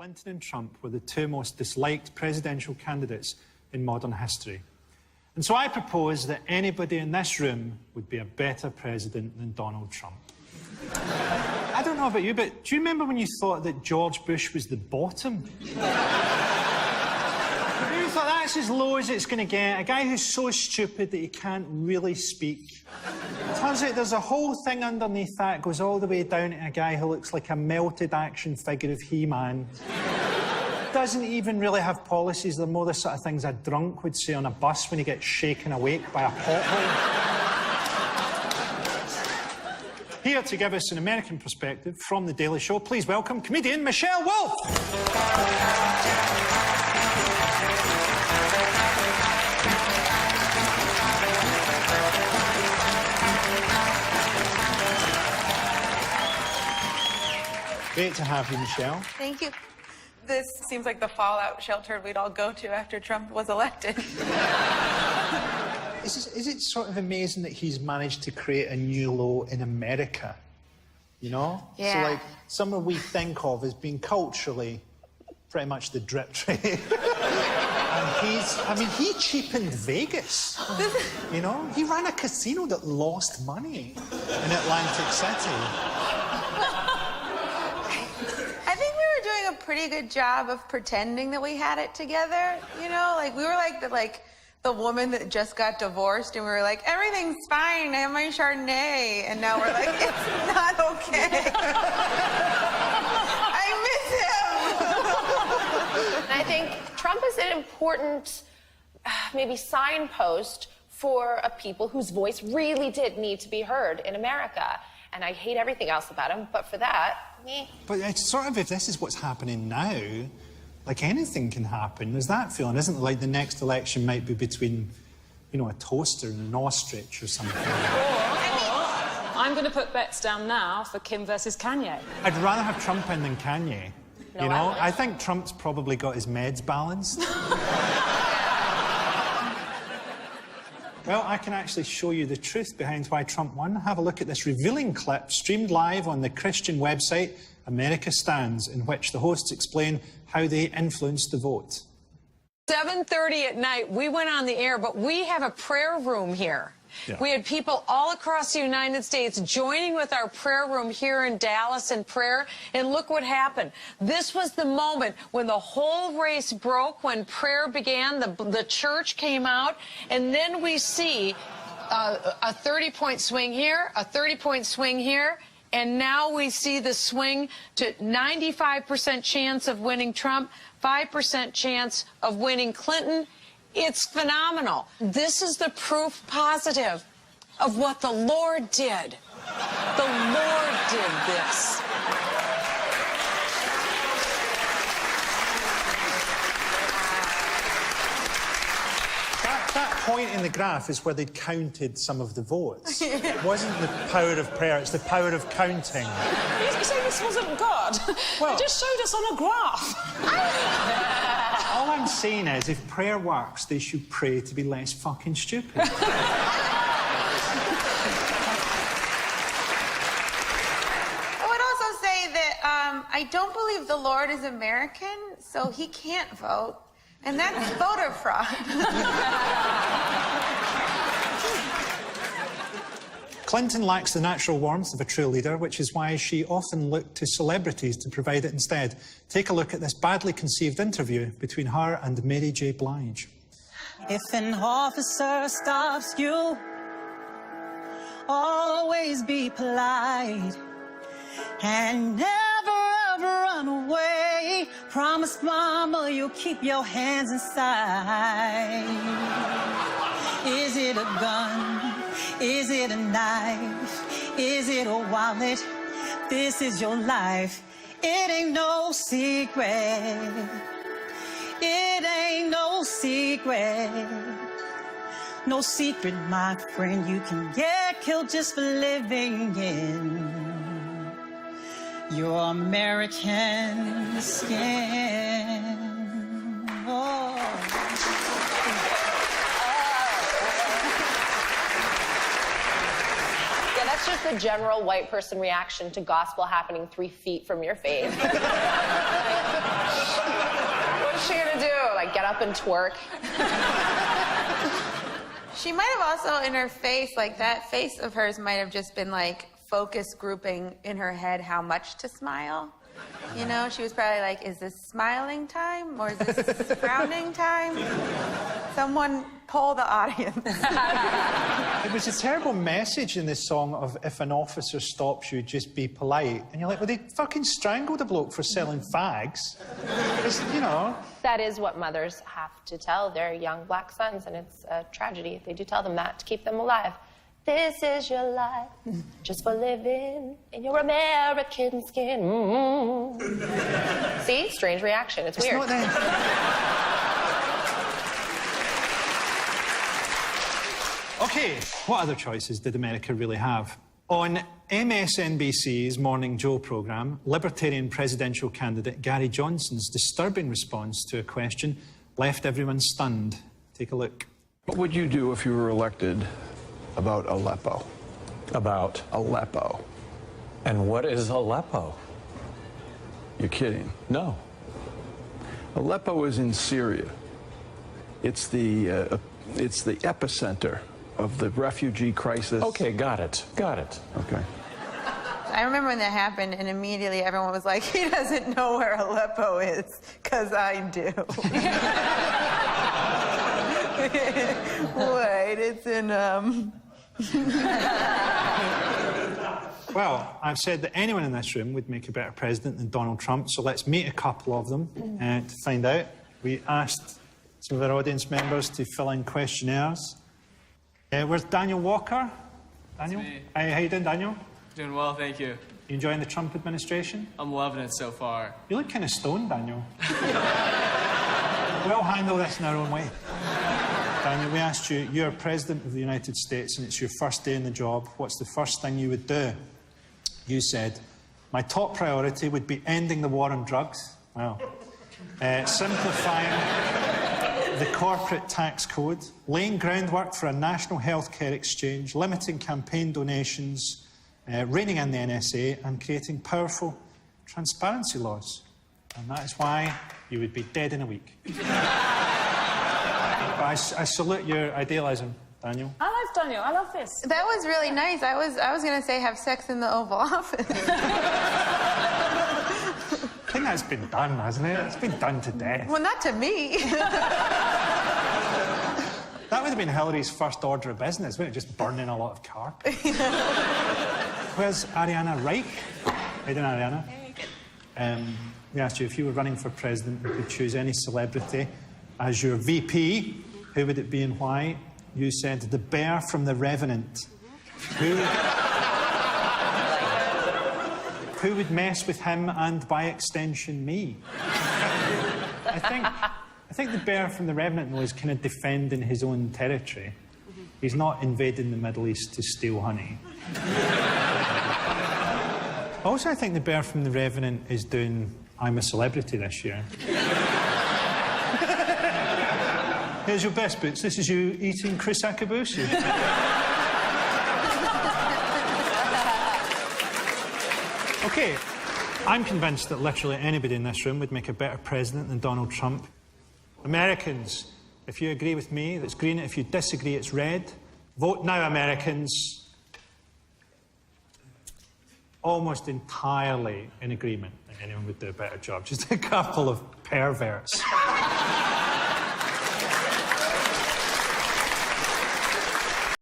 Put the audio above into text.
Clinton and Trump were the two most disliked presidential candidates in modern history. And so I propose that anybody in this room would be a better president than Donald Trump. I don't know about you, but do you remember when you thought that George Bush was the bottom? You thought that's as low as it's going to get. A guy who's so stupid that he can't really speak. Turns out there's a whole thing underneath that goes all the way down to a guy who looks like a melted action figure of He-Man. Doesn't even really have policies. They're more the sort of things a drunk would say on a bus when he gets shaken awake by a pothole. Here to give us an American perspective from The Daily Show, please welcome comedian Michelle Wolf. Great to have you, Michelle. Thank you. This seems like the fallout shelter we'd all go to after Trump was elected. Is it sort of amazing that he's managed to create a new low in America? You know? Yeah. So, like, somewhere we think of as being culturally pretty much the drip tray. And he cheapened Vegas. You know? He ran a casino that lost money in Atlantic City. A pretty good job of pretending that we had it together, you know? Like, we were like the woman that just got divorced, and we were like, everything's fine, I have my Chardonnay. And now we're like, it's not okay. I miss him. And I think Trump is an important, maybe signpost for a people whose voice really did need to be heard in America. And I hate everything else about him, but for that, meh. But it's sort of, if this is what's happening now, like anything can happen. There's that feeling, isn't it? Like the next election might be between, you know, a toaster and an ostrich or something. I'm going to put bets down now for Kim versus Kanye. I'd rather have Trump in than Kanye. No, you know? I think Trump's probably got his meds balanced. Well, I can actually show you the truth behind why Trump won. Have a look at this revealing clip streamed live on the Christian website America Stands, in which the hosts explain how they influenced the vote. 7:30 at night, we went on the air, but we have a prayer room here. Yeah. We had people all across the United States joining with our prayer room here in Dallas in prayer, and look what happened. This was the moment when the whole race broke, when prayer began, the church came out, and then we see a 30-point swing here, a 30-point swing here, and now we see the swing to 95% chance of winning Trump, 5% chance of winning Clinton. It's phenomenal. This is the proof positive of what the Lord did. The Lord did this. That point in the graph is where they'd counted some of the votes. It wasn't the power of prayer, it's the power of counting. You say this wasn't God? Well, it just showed us on a graph. All I'm saying is, if prayer works, they should pray to be less fucking stupid. I would also say that I don't believe the Lord is American, so he can't vote. And that's voter fraud. Clinton lacks the natural warmth of a true leader, which is why she often looked to celebrities to provide it instead. Take a look at this badly conceived interview between her and Mary J. Blige. If an officer stops you, always be polite and never ever run away. Promise mama you'll keep your hands inside. Is it a gun? Is it a knife? Is it a wallet? This is your life. It ain't no secret. It ain't no secret. No secret, my friend. You can get killed just for living in your American skin. Oh. Yeah, that's just the general white person reaction to gospel happening 3 feet from your face. I get up and twerk. She might have also, in her face, like that face of hers might have just been like focus grouping in her head how much to smile. You know, she was probably like, is this smiling time or is this frowning time? Someone poll the audience. It was a terrible message in this song of if an officer stops you, just be polite. And you're like, well, they fucking strangled a bloke for selling fags. It's, you know. That is what mothers have to tell their young black sons, and it's a tragedy. They do tell them that to keep them alive. This is your life, just for living in your American skin. Mm-hmm. See? Strange reaction. It's weird. Not that... OK, what other choices did America really have? On MSNBC's Morning Joe programme, Libertarian presidential candidate Gary Johnson's disturbing response to a question left everyone stunned. Take a look. What would you do if you were elected about Aleppo? About? Aleppo. And what is Aleppo? You're kidding. No. Aleppo is in Syria. It's the epicenter of the refugee crisis. Okay, got it. Got it. Okay. I remember when that happened, and immediately everyone was like, he doesn't know where Aleppo is, because I do. Wait, it's in, Well, I've said that anyone in this room would make a better president than Donald Trump, so let's meet a couple of them to find out. We asked some of our audience members to fill in questionnaires. Where's Daniel Walker? Daniel? That's me. Hi, how you doing, Daniel? Doing well, thank you. You enjoying the Trump administration? I'm loving it so far. You look kind of stoned, Daniel. We'll handle this in our own way. Daniel, we asked you, you're President of the United States and it's your first day in the job. What's the first thing you would do? You said, my top priority would be ending the war on drugs. Well, simplifying the corporate tax code, laying groundwork for a national healthcare exchange, limiting campaign donations, reining in the NSA, and creating powerful transparency laws. And that is why you would be dead in a week. But I salute your idealism, Daniel. I love Daniel. I love this. that was really nice. I was going to say have sex in the Oval Office. I think that's been done, hasn't it? It's been done to death. Well, not to me. That would have been Hillary's first order of business, wouldn't it? Just burning a lot of carpet. Where's Ariana Reich? How you doing, Ariana? We asked you if you were running for president, you could choose any celebrity as your VP. Who would it be and why? You said the bear from The Revenant. Who would mess with him and, by extension, me? I think the bear from The Revenant was kind of defending his own territory. He's not invading the Middle East to steal honey. Also, I think the bear from The Revenant is doing I'm a Celebrity this year. Here's your best bits. This is you eating Chris Akabusi. OK, I'm convinced that literally anybody in this room would make a better president than Donald Trump. Americans, if you agree with me, that's green. If you disagree, it's red. Vote now, Americans. Almost entirely in agreement that anyone would do a better job. Just a couple of perverts.